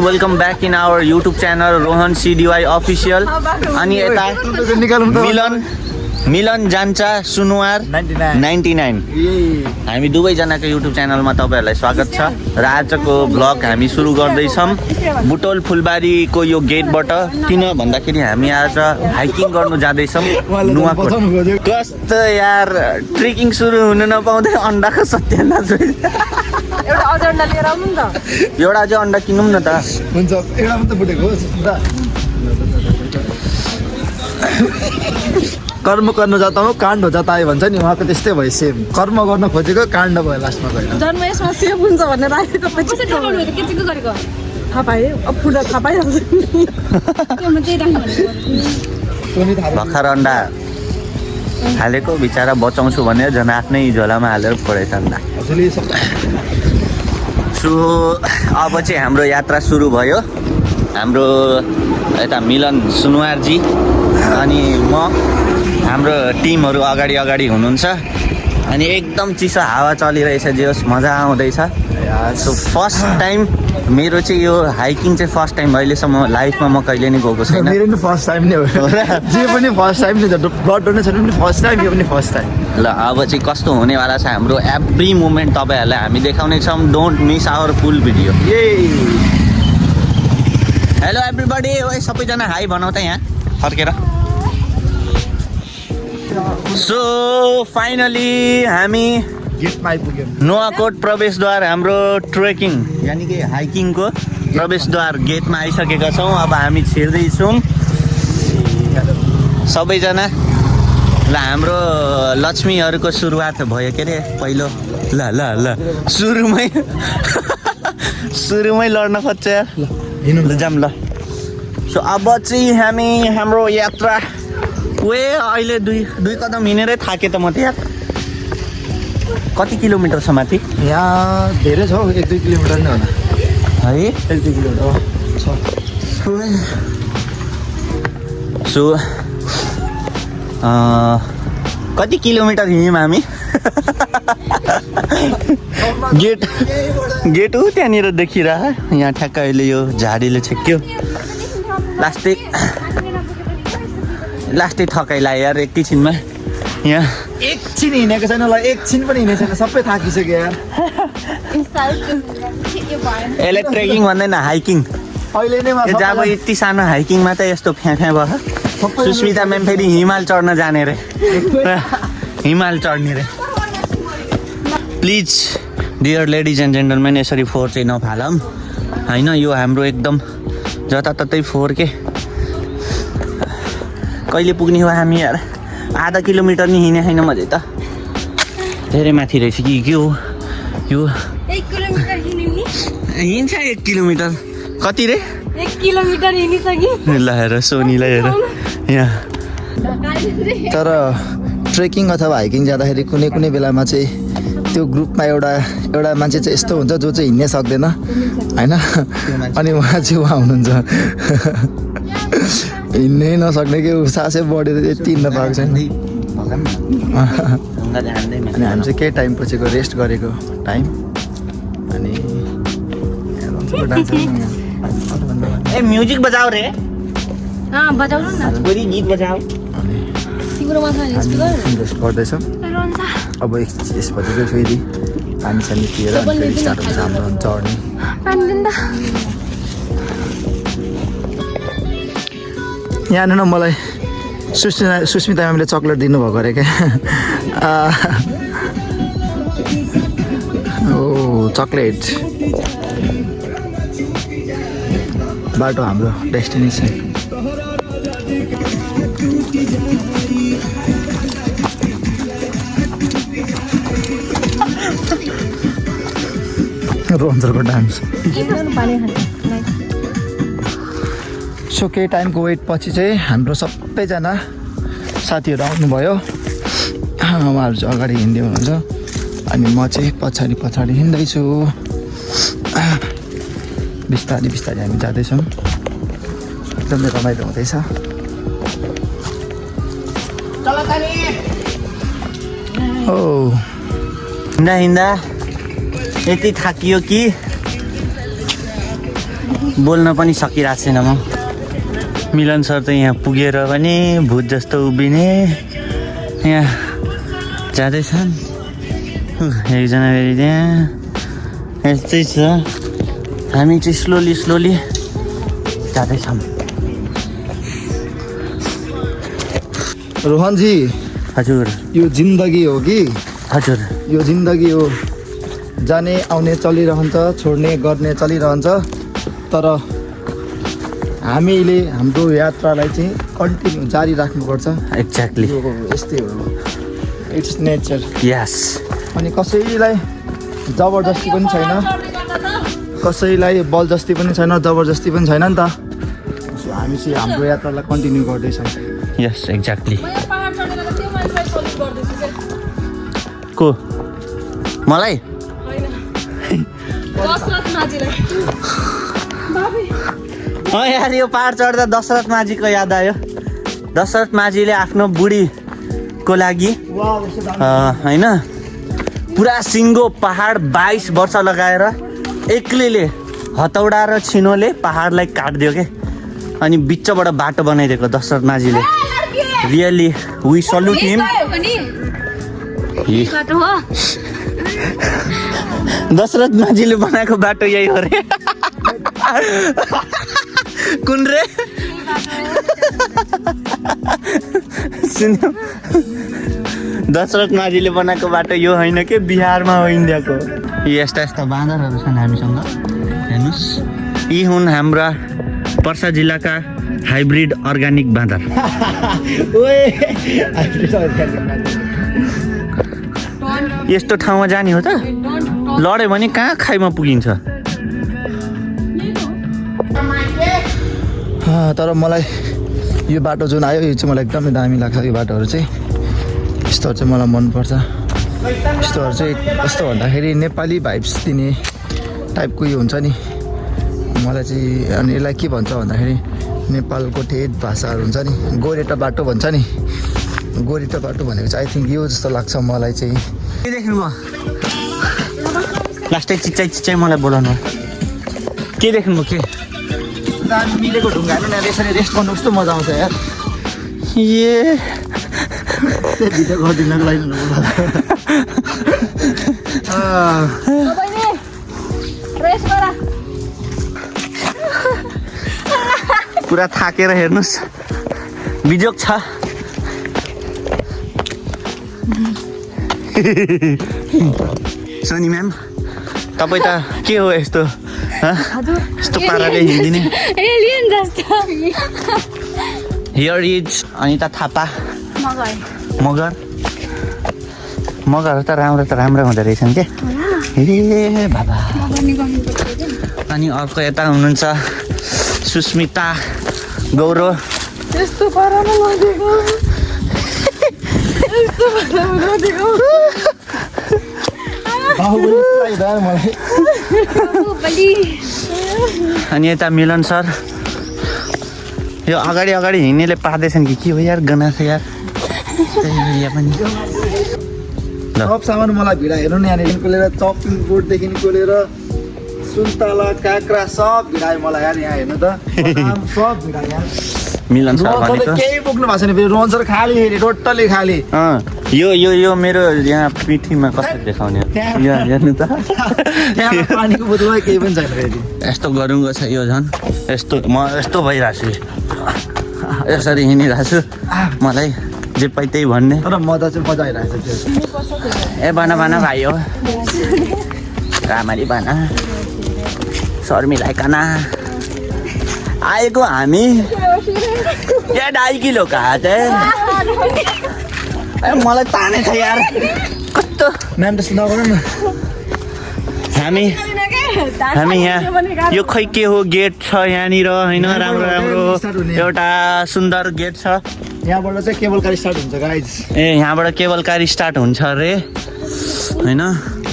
Welcome back in our YouTube channel Rohan CDY official. अनि यता मिलन जान्छ सुनुवार 99। हामी दुवैजनाको युट्युब च्यानलमा तपाईँहरूलाई स्वागत छ र आजको भ्लग हामी सुरु गर्दैछौँ बुटोल फुलबारीको यो गेटबाट। किन भन्दाखेरि हामी आज हाइकिङ गर्नु जाँदैछौँ नुवाकोट। कस्तो यार ट्रेकिङ सुरु हुन नपाउँदै अन्डाको सत्यानाश एउटा चाहिँ अन्डा किनौँ न त। हुन्छ एउटा मात्र फुटेको कर्म गर्न जाता हो काण्ड हो जाता है भन्छ नि, उहाँको त्यस्तै भयो। सेम कर्म गर्न खोजेको काण्ड भयो लास्टमा गएर। जन्म यसमा सेभ हुन्छ भनेर राखेको गरेको थाहा पाएँ। अब फुट्दा थाहा पाइहाल्छ भर्खर अन्डा हालेको बिचरा बचाउँछु भनेर झन् आफ्नै झोलामा हालेर फोडेछ अन्डा। सो अब चाहिँ हाम्रो यात्रा सुरु भयो। हाम्रो यता मिलन सुनुवारजी अनि म हाम्रो टिमहरू अगाडि अगाडि हुनुहुन्छ। अनि एकदम चिसो हावा चलिरहेछ, जे होस् मजा आउँदैछ। सो फर्स्ट टाइम मेरो चाहिँ यो हाइकिङ चाहिँ फर्स्ट टाइम अहिलेसम्म लाइफमा म कहिले नि गएको छैन। मेरो पनि फर्स्ट टाइम नै हो, जे पनि फर्स्ट टाइम नै। ब्लड डोनेसन पनि फर्स्ट टाइम, यो पनि फर्स्ट टाइम। ल अब चाहिँ कस्तो हुनेवाला छ हाम्रो एभ्री मोमेन्ट तपाईँहरूलाई हामी देखाउनेछौँ। Don't miss our full video. Hello everybody, सबैजना हाई भनौँ त यहाँ फर्केर। सो फाइनली हामी गेटमा आइपुग्यौँ। नुवाकोट प्रवेशद्वार हाम्रो ट्रेकिङ यानि कि हाइकिङको प्रवेशद्वार गेटमा आइसकेका छौँ। अब हामी छिर्दैछौँ सबैजना। ल हाम्रो लक्ष्मीहरूको सुरुवात भयो के अरे पहिलो। ल ल ल सुरुमै लड्न खोज्छ यार। ल जाम ल। सो अब चाहिँ हामी हाम्रो यात्रा अहिले दुई कदम हिँडेरै थाकेँ त म त यार। कति किलोमिटर छ माथि? यहाँ धेरै छ, 1-2 किलोमिटर नै होला है। 1-2 किलोमिटर छ। सो कति किलोमिटर हिँड्यौँ हामी? गेट ऊ त्यहाँनिर देखिरह। यहाँ ठ्याक्क अहिले यो झाडीले छेक्यो। लास्टै थकाइ लाग्यो यार एकैछिनमा। यहाँ एकछिन हिँडेको छैन, ल एकछिन पनि हिँडेको छैन, सबै थाकिसक्यो यार। यसले ट्रेकिङ भन्दैन हाइकिङ। अहिले नै जब यति सानो हाइकिङमा त यस्तो फ्याँ भयो। सुस्मिता म्याम फेरि हिमाल चढ्न जाने रे, हिमाल चढ्ने रे। Please dear ladies and gentlemen, यसरी फोहोर चाहिँ नफालौँ होइन। यो हाम्रो एकदम जताततै फोहोर के। कहिले पुग्ने हो हामी यार? आधा किलोमिटर नि हिँडे छैन मैले त। धेरै माथि रहेछ कि के हो यो? 1 किलोमिटर हिँड्छ 1 किलोमिटर। कति रे? 1 किलोमिटर हिँडिसक्यो। ल हेर सोनीलाई हेर यहाँ। तर ट्रेकिङ अथवा हाइकिङ जाँदाखेरि कुनै कुनै बेलामा चाहिँ त्यो ग्रुपमा एउटा मान्छे चाहिँ यस्तो हुन्छ जो चाहिँ हिँड्नै सक्दैन होइन। अनि उहाँ हुनुहुन्छ हिँड्नै नसक्ने कि सासै बढेर यति हिँड्न पाएको छैन। अनि हामी चाहिँ केही टाइम पछिको रेस्ट गरेको टाइम। अनि ए म्युजिक बजाऊ रे। बजाउनु न। कोही गीत बजाऊ। तिम्रोमा छ नि स्पिकर? रेस्ट गर्दैछौँ। अब यसपछि चाहिँ फेरि पानी सानी पिएर फेरि स्टार्ट हुन्छ हाम्रो जर्नी। यहाँ न मलाई सुस्मिता म्यामले चक्लेट दिनुभएको अरे क्या। ओ चक्लेट। बाटो हाम्रो डेस्टिनेसन। रोन्जरको डान्स। सो केही टाइमको वेट पछि चाहिँ हाम्रो सबैजना साथीहरू आउनुभयो। उहाँहरू चाहिँ अगाडि हिँड्दै हुनुहुन्छ अनि म चाहिँ पछाडि हिँड्दैछु। बिस्तारै हामी जाँदैछौँ। एकदमै रमाइलो हुँदैछ। ओ हिँड्दा यति थाकियो कि बोल्न पनि सकिरहेको छैन म। मिलन सर त यहाँ पुगेर पनि भूत जस्तो उभिने यहाँ जाँदैछन्। एकजना फेरि त्यहाँ यस्तै छ। हामी चाहिँ स्लोली जाँदैछौँ। रोहनजी हजुर यो जिन्दगी हो कि हजुर यो जिन्दगी हो, जाने आउने चलिरहन्छ, छोड्ने गर्ने चलिरहन्छ, तर हामीले हाम्रो यात्रालाई चाहिँ कन्टिन्यू जारी राख्नुपर्छ। एक्ज्याक्टली यो यस्तै हो, इट्स नेचर। यस। अनि कसैलाई जबरजस्ती पनि छैन, कसैलाई बलजस्ती पनि छैन, जबरजस्ती पनि छैन नि त। हामी चाहिँ हाम्रो यात्रालाई कन्टिन्यू गर्दैछौँ। यस एक्ज्याक्टली। म यहाँ पहाड चढेर त्यो मान्छेलाई सल्युट गर्दैछु चाहिँ। को मलाई होइन दशरथ माझीलाई। बाबी यार यो पहाड चढ्दा दशरथ माझीको याद आयो। दशरथ माझीले आफ्नो बुढीको लागि होइन पुरा सिङ्गो पहाड 22 वर्ष लगाएर एक्लैले हतौडा र छिनोले पहाडलाई काटिदियो के, अनि बिचबाट बाटो बनाइदिएको दशरथ माझीले। रियली वी सल्युट हिम। दशरथ माझीले बनाएको बाटो यही हो रे। कुन रे? सुन्यो, दशरथ माझीले बनाएको बाटो यो होइन कि बिहारमा हो, इन्डियाको। यस्ता यस्ता बाँदरहरू छन् हामीसँग। हेर्नुहोस्, यी हुन् हाम्रा पर्सा जिल्लाका हाइब्रिड अर्ग्यानिक बाँदर। यस्तो ठाउँमा जाने हो त? लड्यो भने कहाँ खाइमा पुगिन्छ। तर मलाई यो बाटो जुन आयो यो चाहिँ मलाई एकदमै दामी लाग्छ। यो बाटोहरू चाहिँ यस्तोहरू चाहिँ मलाई मनपर्छ। यस्तोहरू चाहिँ कस्तो भन्दाखेरि नेपाली भाइब्स दिने टाइपको यो हुन्छ नि मलाई चाहिँ। अनि यसलाई के भन्छ भन्दाखेरि नेपालको ठेट भाषाहरू हुन्छ नि, गोरेटा बाटो भन्छ नि। गोरेटा बाटो भनेको चाहिँ आई थिङ्क यो जस्तो लाग्छ मलाई चाहिँ। के देख्नु भयो? लास्टै चिच्चाइ मलाई बोलाउनु। के देख्नु भयो? के दामी मिलेको ढुङ्गाहरू नि यसरी रेस्ट गर्नु कस्तो मजा आउँछ यार। ए भिडियो गरिदिनको लागि पुरा थाकेर हेर्नुहोस्, बिजोक छ। सोनी म्याम तपाईँ त के हो यस्तो यस्तो पाराले हिँडिदिने? एलियन जस्तो। Here is Anita Thapa. मगर त राम्रो हुँदो रहेछन् के। ए बाबा। अनि अर्को यता हुनुहुन्छ सुस्मिता गौरव। यस्तो पारामा नदेको, यस्तो पारामा नदेको। अनि यता मिलन सर। यो अगाडि हिँड्नेले पार्दैछन् कि के हो यार, गना छ यार। यहाँ पनि सब सामान मलाई भिडा हेर्नु नि, यहाँदेखिको लिएर चपिङ बोर्डदेखिको लिएर सुन्तला काँक्रा सब भिडायो मलाई यार। यहाँ हेर्नु त सब भिडा यार। मिलन सर भनेको केही बोक्नु भएको छैन फेरि। रोहन सर खाली फेरि, टोटल्ली खाली। यो मेरो यहाँ पिठीमा कस्तो देखाउने यहाँ हेर्नु त। यहाँ पानीको बोतल केही पनि छैन फेरि। यस्तो गरुङ्गो छ यो झन्। यस्तो भइरहेको छु, यसरी हिँडिरहेको छु। मलाई जे पाइ त्यही भन्ने, तर मजा चाहिँ मजा आइरहेको छ। ए बना भाइ हो रामरी बना शर्मिलाइकन आएको हामी। या 2.5 किलो कहाँ चाहिँ मलाई ताने छ यार कस्तो। म्याम त्यस्तो नगरौँ न। हामी यहाँ यो खै के हो, गेट छ यहाँनिर होइन, राम्रो एउटा सुन्दर गेट छ। यहाँबाट चाहिँ केबल कार स्टार्ट हुन्छ गाइज। ए यहाँबाट केबल कार स्टार्ट हुन्छ अरे होइन।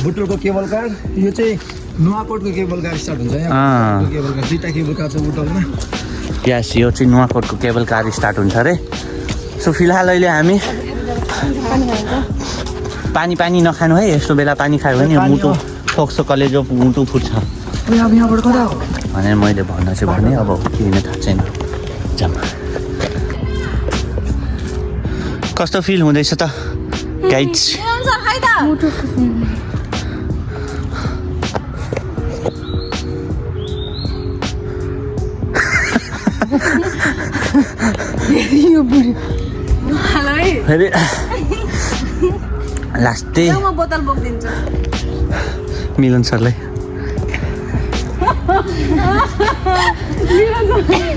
बुटोलको केबल कार, यो चाहिँ नुवाकोटको केबल कार स्टार्ट हुन्छ। यहाँ केबल कार 2टा केबल कार छ बुटोलमा। यस, यो चाहिँ नुवाकोटको केबल कार स्टार्ट हुन्छ अरे। सो फिलहाल अहिले हामी पानी नखानु है। यस्तो बेला पानी खायो भने मुटु फोक्सो, कलेजो मुटु फुट्छ। यहाँबाट कता हो? भनेर मैले भन्न चाहिँ भने अब के हुने थाहा छैन। जाम कस्तो फिल हुँदैछ त गाइड्स? फेरि लास्टै बोतल बोकिदिन्छु मिलन सरलाई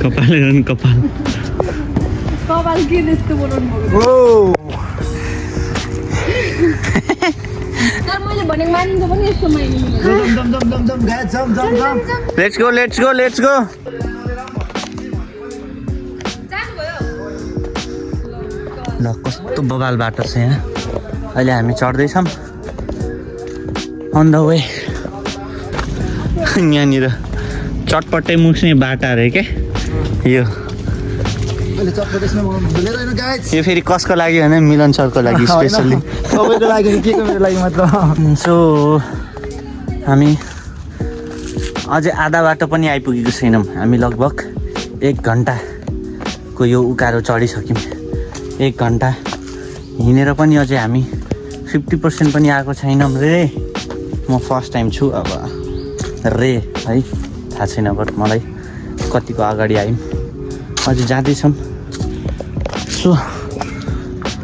कपाल हेर्नु कपाल कपाल के त्यस्तो बनाउनु भएको तर मैले भनेको मानिन्छ पनि यस्तो मानिन्छ। Let's go let's go let's go. ल कस्तो बबाल बाटो छ यहाँ। अहिले हामी चढ्दैछौँ अन द वे। यहाँनिर चटपट्टै मुख्ने बाटा अरे क्या यो। यो फेरि कसको लागि भने मिलन सरको लागि स्पेसल्ली। सबैको लागि के को मेरो लागि मात्र। सो हामी अझै आधा बाटो पनि आइपुगेको छैनौँ। हामी लगभग 1 घन्टाको यो उकालो चढिसक्यौँ। 1 घन्टा हिँडेर पनि अझै हामी 50% पनि आएको छैनौँ रे। म फर्स्ट टाइम छु अब रे है, थाहा छैन बट मलाई कतिको अगाडि आयौँ। अझै जाँदैछौँ। सो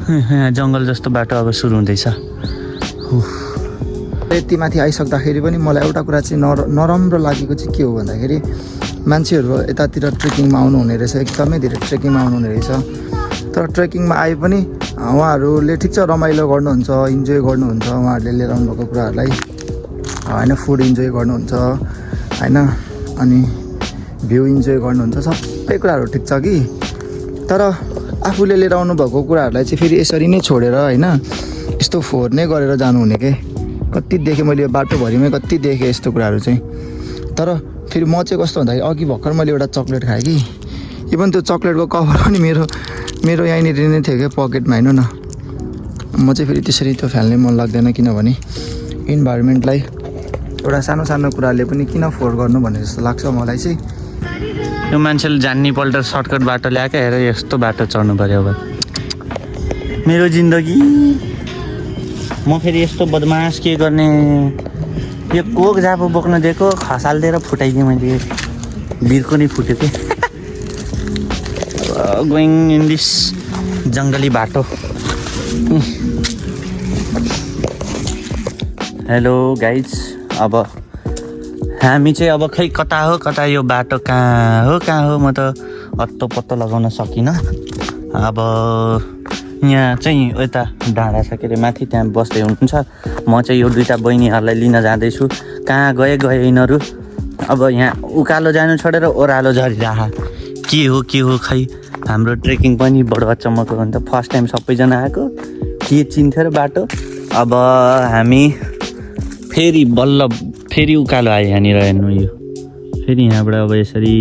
यहाँ जङ्गल जस्तो बाटो अब सुरु हुँदैछ। यति माथि आइसक्दाखेरि पनि मलाई एउटा कुरा चाहिँ नराम्रो लागेको चाहिँ के हो भन्दाखेरि मान्छेहरू यतातिर ट्रेकिङमा आउनुहुने रहेछ, एकदमै धेरै ट्रेकिङमा आउनुहुने रहेछ। तर ट्रेकिङमा आए पनि उहाँहरूले ठिक छ रमाइलो गर्नुहुन्छ, इन्जोय गर्नुहुन्छ, उहाँहरूले लिएर आउनुभएको कुराहरूलाई होइन। फुड इन्जोय गर्नुहुन्छ होइन, अनि भ्यू इन्जोय गर्नुहुन्छ, सबै कुराहरू ठिक छ कि। तर आफूले लिएर आउनुभएको कुराहरूलाई चाहिँ फेरि यसरी नै छोडेर होइन यस्तो फोहोर नै गरेर जानुहुने के। कति देखेँ मैले यो बाटोभरिमै कति देखेँ यस्तो कुराहरू चाहिँ। तर फेरि म चाहिँ कस्तो भन्दाखेरि अघि भर्खर मैले एउटा चक्लेट खाएँ कि, इभन त्यो चक्लेटको कभर पनि मेरो यहीँनिर नै थियो क्या पकेटमा होइन न। म चाहिँ फेरि त्यसरी त्यो फाल्ने मन लाग्दैन, किनभने इन्भाइरोमेन्टलाई एउटा सानो सानो कुराले पनि किन फोहोर गर्नु भन्ने जस्तो लाग्छ मलाई चाहिँ। यो मान्छेले जान्ने पल्ट सर्टकट बाटो ल्याएको हेर यस्तो बाटो चढ्नु पऱ्यो अब। मेरो जिन्दगी म फेरि यस्तो बदमास के गर्ने। यो कोक जापो बोक्न दिएको खसालिदिएर फुटाइदिएँ मैले, बिर्को नै फुट्यो कि। गोइङ इन दिस जङ्गली बाटो। हेलो गाइज, अब हामी चाहिँ अब खै कता हो कता, यो बाटो कहाँ हो म त हत्तो पत्तो लगाउन सकिनँ। अब यहाँ चाहिँ यता डाँडा छ के अरे माथि, त्यहाँ बस्दै हुनुहुन्छ। म चाहिँ यो 2टा बहिनीहरूलाई लिन जाँदैछु। कहाँ गए यिनीहरू। अब यहाँ उकालो जानु छोडेर ओह्रालो झरिरह के हो खै। हाम्रो ट्रेकिङ पनि बडो अचम्मको हो नि त। फर्स्ट टाइम सबैजना आएको, के चिन्थ्यो र बाटो। अब हामी फेरि बल्ल फेरि उकालो आयो यहाँनिर हेर्नु। यो फेरि यहाँबाट अब यसरी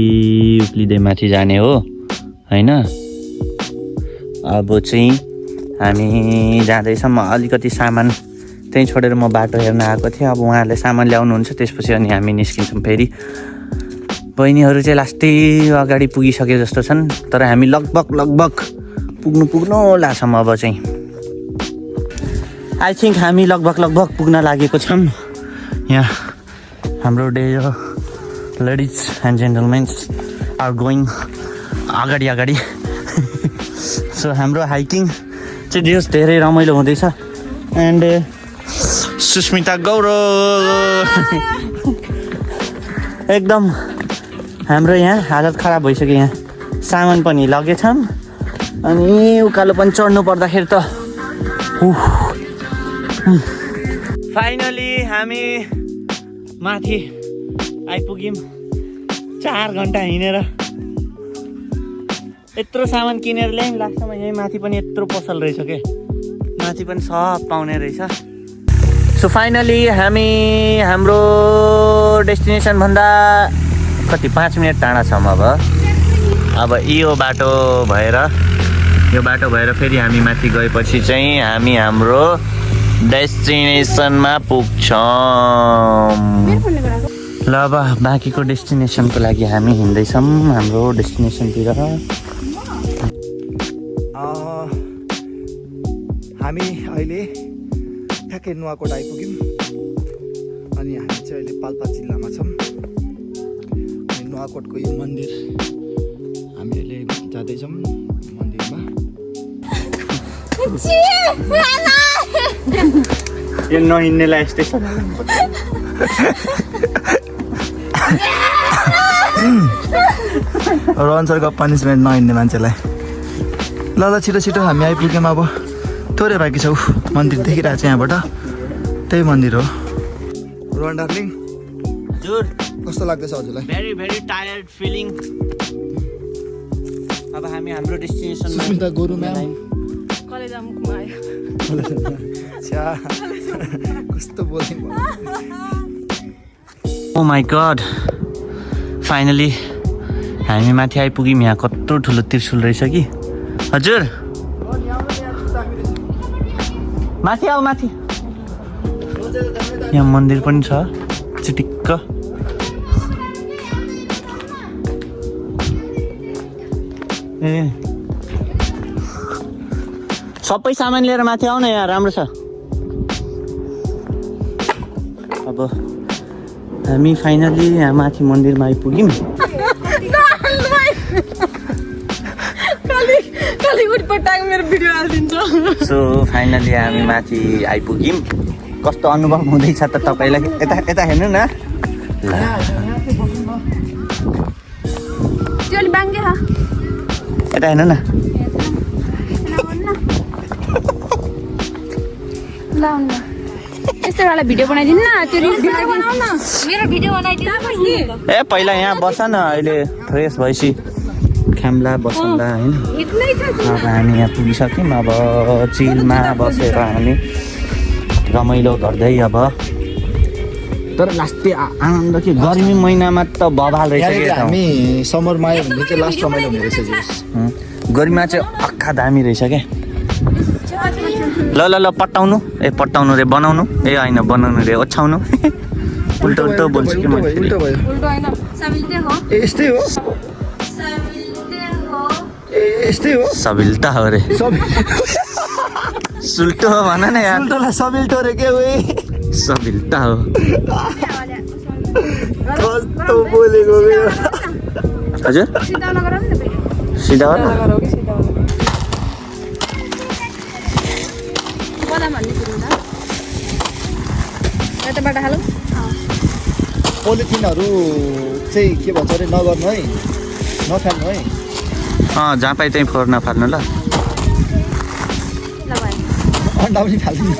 उक्लिँदै माथि जाने हो होइन। अब चाहिँ हामी जाँदैछौँ। अलिकति सामान त्यहीँ छोडेर म बाटो हेर्न आएको थिएँ। अब उहाँहरूले सामान ल्याउनुहुन्छ, त्यसपछि अनि हामी निस्किन्छौँ फेरि। बहिनीहरू चाहिँ लास्टै अगाडि पुगिसके जस्तो छन्, तर हामी लगभग पुग्नु लाग्छौँ अब चाहिँ। आई थिङ्क हामी लगभग पुग्न लागेको छौँ। यहाँ हाम्रो day ladies and gentlemens are going अगाडि। सो हाम्रो हाइकिङ चाहिँ जस धेरै रमाइलो हुँदैछ। एन्ड सुस्मिता गौरव एकदम हाम्रो यहाँ हालत खराब भइसक्यो। यहाँ सामान पनि लगेछौँ, अनि उकालो पनि चढ्नु पर्दाखेरि त फाइनली हामी माथि आइपुग्यौँ। 4 घन्टा हिँडेर यत्रो सामान किनेर ल्यायौँ। लास्टमा यहीँ माथि पनि यत्रो पसल रहेछ क्या, माथि पनि सब पाउने रहेछ। सो फाइनली हामी हाम्रो डेस्टिनेसनभन्दा कति 5 मिनट टाढा छौँ। अब यो बाटो भएर फेरि हामी माथि गएपछि चाहिँ हामी हाम्रो डेस्टिनेसनमा पुग्छौँ। ल अब बाँकीको डेस्टिनेसनको लागि हामी हिँड्दैछौँ हाम्रो डेस्टिनेसनतिर। हामी अहिले ठ्याक्कै नुवाकोट आइपुग्यौँ अनि हामी चाहिँ अहिले पाल्पा जिल्लामा छौँ। अनि नुवाकोटको यो मन्दिर हामी अहिले जाँदैछौँ मन्दिरमा। यो नहिँड्नेलाई यस्तै छ। रन्सरको पनिसमेन्ट नहिँड्ने मान्छेलाई। ल ल छिटो छिटो हामी आइपुग्यौँ। अब थोरै बाँकी छ। मन्दिर देखिरहेको छ यहाँबाट, त्यही मन्दिर हो। रोहन डार्लिङ हजुर कस्तो लाग्दैछ हजुरलाई? Very very tired feeling. अब हामी हाम्रो डेस्टिनेसनमा सुस्मिता गुरु म्याम कलेज मुखमा आयो। कस्तो बोल्ने। ओ माई गड, फाइनली हामी माथि आइपुग्यौँ। यहाँ कत्रो ठुलो त्रिशुल रहेछ कि। हजुर माथि आऊ माथि। यहाँ मन्दिर पनि छ चिटिक्क। ए सबै सामान लिएर माथि आऊ न, यहाँ राम्रो छ। अब हामी फाइनली यहाँ माथि मन्दिरमा आइपुग्यौँ। सो फाइनली हामी माथि आइपुग्यौँ। कस्तो अनुभव हुँदैछ त तपाईँलाई? यता यता हेर्नु न। ल यता हेर्नु न। यस्तो वाला भिडियो बनाइदिनु न, त्यो रिल्स बनाइदिनु न, मेरो भिडियो बनाइदिनु न। ए पहिला यहाँ बस न, अहिले फ्रेस भएपछि खाम्ला बसौँला होइन। अब हामी यहाँ पुगिसक्यौँ। अब चिलमा बसेर हामी रमाइलो गर्दै अब। तर लास्टै आनन्द के गर्मी महिनामा त बवाल रहेछ कि। हामी समरमा आयो भने चाहिँ लास्ट रमाइलो हुने रहेछ। गर्मीमा चाहिँ अक्खा दामी रहेछ क्या। ल ल ल पट्टाउनु। ए पट्टाउनु रे बनाउनु। ए होइन बनाउनु रे ओछ्याउनु। उल्टो उल्टो बोल्छु कि मैले। उल्टो भयो। ए यस्तै हो, यस्तै हो। सबिल्टा हो रे। सुल्टो हो भन न यार। उल्टोलाई सबिल्टो रे के उही। सबिल्टा हो। कस्तो बोलेको के। हजुर सिधा हो न। पोलिथिनहरू चाहिँ के भन्छ अरे नगर्नु है, नफाल्नु है। जहाँ पाइ त्यहीँ फोहोर नफाल्नु ल। अन्डा पनि फाल्नु।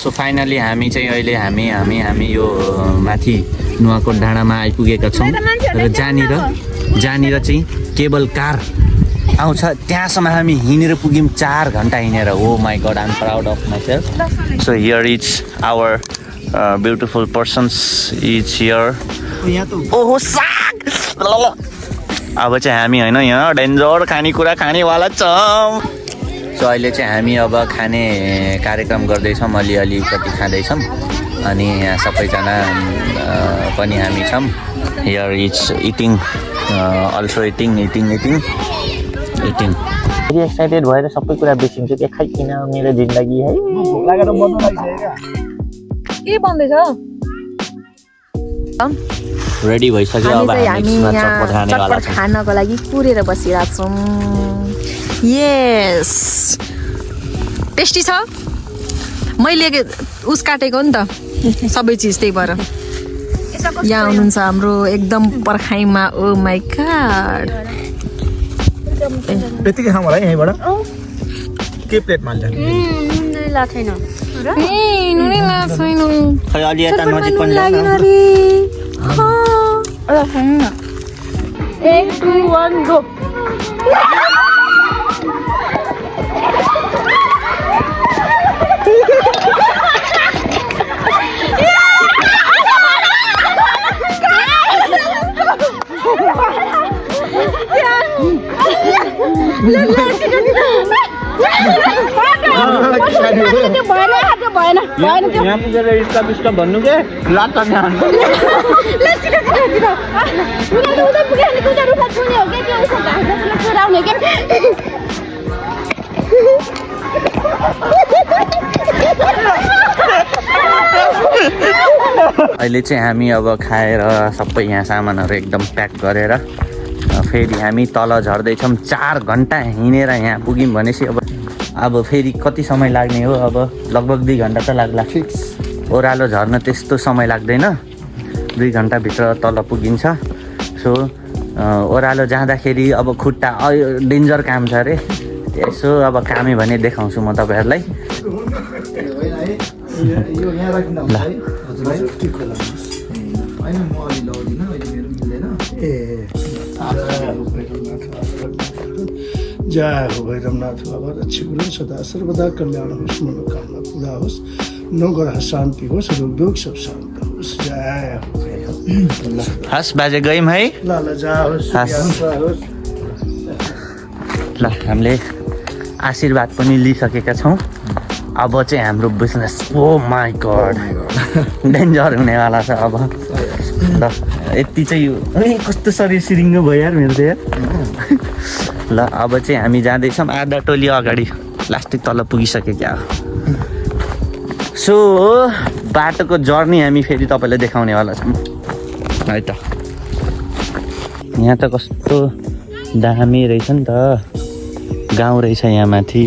सो फाइनली हामी चाहिँ अहिले हामी यो माथि नुवाकोट डाँडामा आइपुगेका छौँ। र जहाँनिर चाहिँ केबल कार आउँछ त्यहाँसम्म हामी हिँडेर पुग्यौँ। 4 घन्टा हिँडेर। Oh my god, I am proud of myself. So here is our beautiful persons is here. ओहो साग। अब चाहिँ हामी होइन यहाँ डेन्जर खानेकुरा खानेवाला छौँ। सो अहिले चाहिँ हामी अब खाने कार्यक्रम गर्दैछौँ। अलिअलि कति खाँदैछौँ अनि यहाँ सबैजना पनि हामी छौँ। Here is eating, also eating. फेरि एक्साइटेड भएर सबै कुरा बिर्सिन्छु के खाइकिन मेरो जिन्दगी है। भोक लागेर मर्नु लागिसक्यो के बन्दैछ? रेडी भइसक्यो। अब हामी चटपट खानेवाला छौँ। खानको लागि कुरेर बसिरहेको छौँ। यस टेस्टी छ। मैले उस काटेको नि त सबै चिज, त्यही भएर यहाँ हुनुहुन्छ हाम्रो एकदम पर्खाइमा। ओ माई गॉड। यतिकै खाउँ होला है यहीँबाट। के प्लेटमा हाल्छ? खै अलि यता नजिक पनि जाऊ न। 1 2 1 गो। यहाँ पुगेर स्टप भन्नु के लात अहिले चाहिँ हामी अब खाएर सबै यहाँ सामानहरू एकदम प्याक गरेर फेरि हामी तल झर्दैछौँ। 4 घन्टा हिँडेर यहाँ पुग्यौँ भनेपछि अब फेरि कति समय लाग्ने हो? अब लगभग 2 घन्टा त लाग्ला। फिक्स ओह्रालो झर्न त्यस्तो समय लाग्दैन, 2 घन्टाभित्र तल पुगिन्छ। सो ओह्रालो जाँदाखेरि अब खुट्टा डेन्जर काम छ अरे। यसो अब कामै भने देखाउँछु म तपाईँहरूलाई। जय हो भैरवनाथ बाबा रक्षी बोलो सदा सर्वदा कल्याण होस् मनोकामना पूरा होस् नगर शान्ति होस् रोग सब शान्त होस् जय हो हस् बाजे गयौँ है। ल जाओस् ल हामीले आशीर्वाद पनि लिइसकेका छौँ। अब चाहिँ हाम्रो business oh my God danger हुनेवाला छ। अब ल यति चाहिँ कस्तो शरीर सिरिङ्गो भयो यार मेरो त यार। ल अब चाहिँ हामी जाँदैछौँ, आधा टोली अगाडि लास्टै तल पुगिसकेका हो। सो बाटोको जर्नी हामी फेरि तपाईँलाई देखाउनेवाला छौँ है त। यहाँ त कस्तो दामी रहेछ नि त, गाउँ रहेछ यहाँ माथि।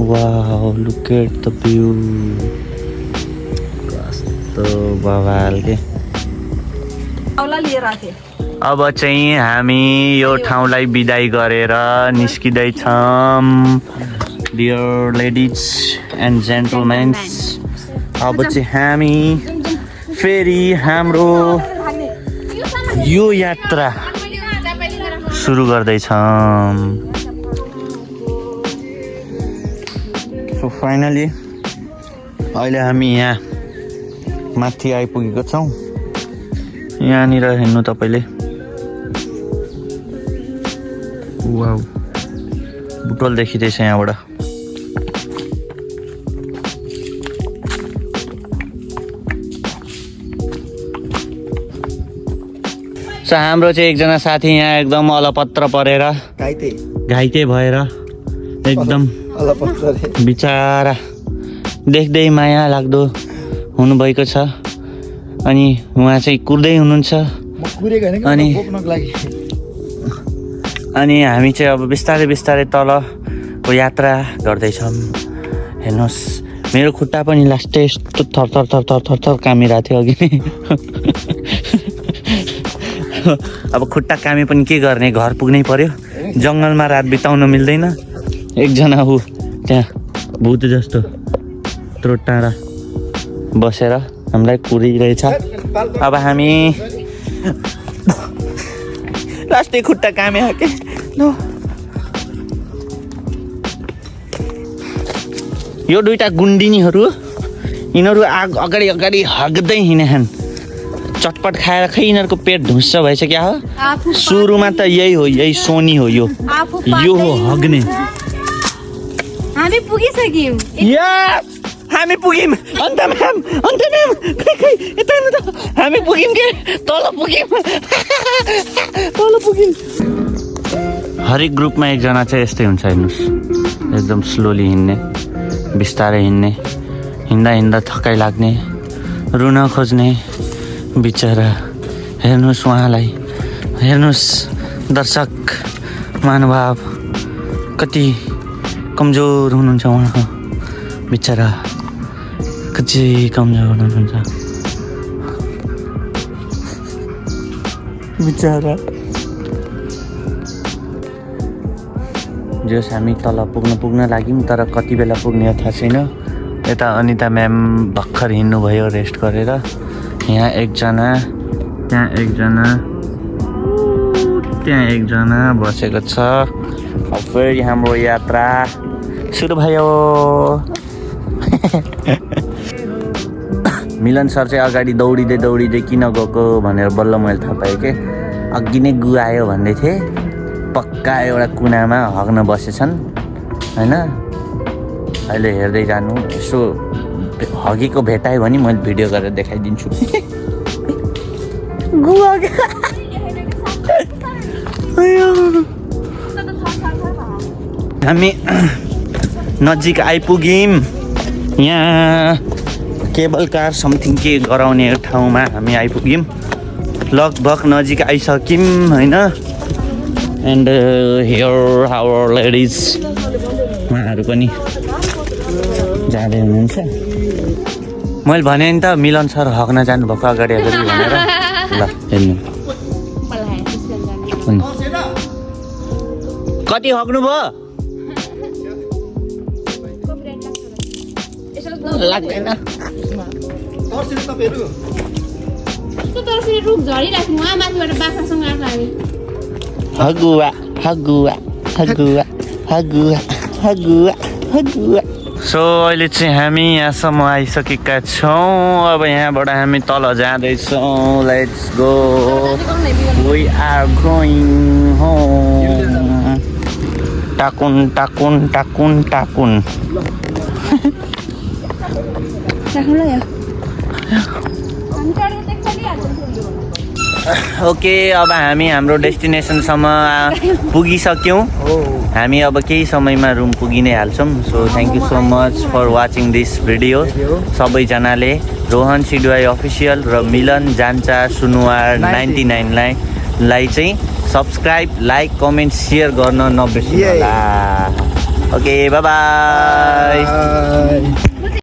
Wow look at the view, कस्तो बवाल के। अब चाहिँ हामी यो ठाउँलाई बिदाई गरेर निस्किँदैछौँ। डियर लेडिज एन्ड जेन्टलमेन्स, अब चाहिँ हामी फेरि हाम्रो यो यात्रा सुरु गर्दैछौँ। सो फाइनली अहिले हामी यहाँ माथि आइपुगेको छौँ। यहाँनिर हेर्नु तपाईँले, वाउ बुटोल देखिँदैछ यहाँबाट। सो हाम्रो चाहिँ एकजना साथी यहाँ एकदम अलपत्र परेर घाइते भएर एकदम बिचारा देख्दै माया लाग्दो हुनुभएको छ। अनि उहाँ चाहिँ कुर्दै हुनुहुन्छ अनि हामी चाहिँ अब बिस्तारै बिस्तारै तलको यात्रा गर्दैछौँ। हेर्नुहोस् मेरो खुट्टा पनि लास्टै यस्तो थर थर कामिरहेको थियो अघि नै। अब खुट्टा कामी पनि के गर्ने, घर पुग्नै पर्यो। जङ्गलमा रात बिताउन मिल्दैन। एकजना ऊ त्यहाँ भूत जस्तो यत्रो टाढा बसेर हामीलाई कुरिरहेछ। अब हामी लास्टै खुट्टा काम्या के यो दुईटा गुन्डिनीहरू यिनीहरू अगाडि अगाडि हग्दै हिँडेछन्। चटपट खाएर खै यिनीहरूको पेट ढुस्स भएछ क्या हो। सुरुमा त यही हो, यही सोनी हो, यो हो हग्ने। हामी पुगिसक्यौँ। यस हामी पुग्यौँ। अन्त म्याम खै यता हेर्नु त, हामी पुग्यौँ के तल पुग्यौँ। हरेक ग्रुपमा एकजना चाहिँ यस्तै हुन्छ हेर्नुहोस्, एकदम स्लोली हिँड्ने, बिस्तारै हिँड्ने, हिँड्दा थकाइ लाग्ने, रुन खोज्ने बिचरा। हेर्नुहोस् उहाँलाई, हेर्नुहोस् दर्शक महानुभाव कति कमजोर हुनुहुन्छ उहाँ बिचरा, कति कमजोर हुनुहुन्छ बिचरा। जस हामी तल पुग्न लाग्यौँ, तर कति बेला पुग्ने थाहा छैन। यता अनिता म्याम भर्खर हिँड्नुभयो रेस्ट गरेर। यहाँ एकजना, त्यहाँ एकजना, त्यहाँ एकजना बसेको छ। अब फेरि हाम्रो यात्रा सुरु भयो। मिलन सर चाहिँ अगाडि दौडिँदै किन गएको भनेर बल्ल मैले थाहा पाएँ कि अघि नै गु आयो भन्दै थिएँ। पक्का एउटा कुनामा हग्न बसेछन् होइन अहिले हेर्दै जानु यसो हगेको भेटायो भने मैले भिडियो गरेर देखाइदिन्छु हामी नजिक आइपुग्यौँ यहाँ केबल कार समथिङ के गराउने ठाउँमा हामी आइपुग्यौँ लगभग नजिक आइसक्यौँ होइन एन्ड हियर आवर लेडिज उहाँहरू पनि जाँदै हुनुहुन्छ मैले भने नि त मिलन सर हग्न जानुभएको अगाडि अगाडि भनेर ल हेर्नु कति हग्नु भयो लाग्दैन रुख झरिराख्नु माथिबाट बाख्रासँग आएको हामी हगुवा हगुवा हगुवा हगुवा हगुवा हगुवा सो अहिले चाहिँ हामी यहाँसम्म आइसकेका छौँ अब यहाँबाट हामी तल जाँदैछौँ let's go we are going home टाकुन टाकुन टाकुन टाकुन ओके अब हामी हाम्रो डेस्टिनेसनसम्म पुगिसक्यौँ हामी अब केही समयमा रुम पुगि नै हाल्छौँ so thank you so much for watching this video सबैजनाले रोहन सिडवाई अफिसियल र मिलन जान्चा सुनुवार 99लाई चाहिँ सब्सक्राइब लाइक कमेन्ट सेयर गर्न नबिर्सनु होला ओके बाई बाई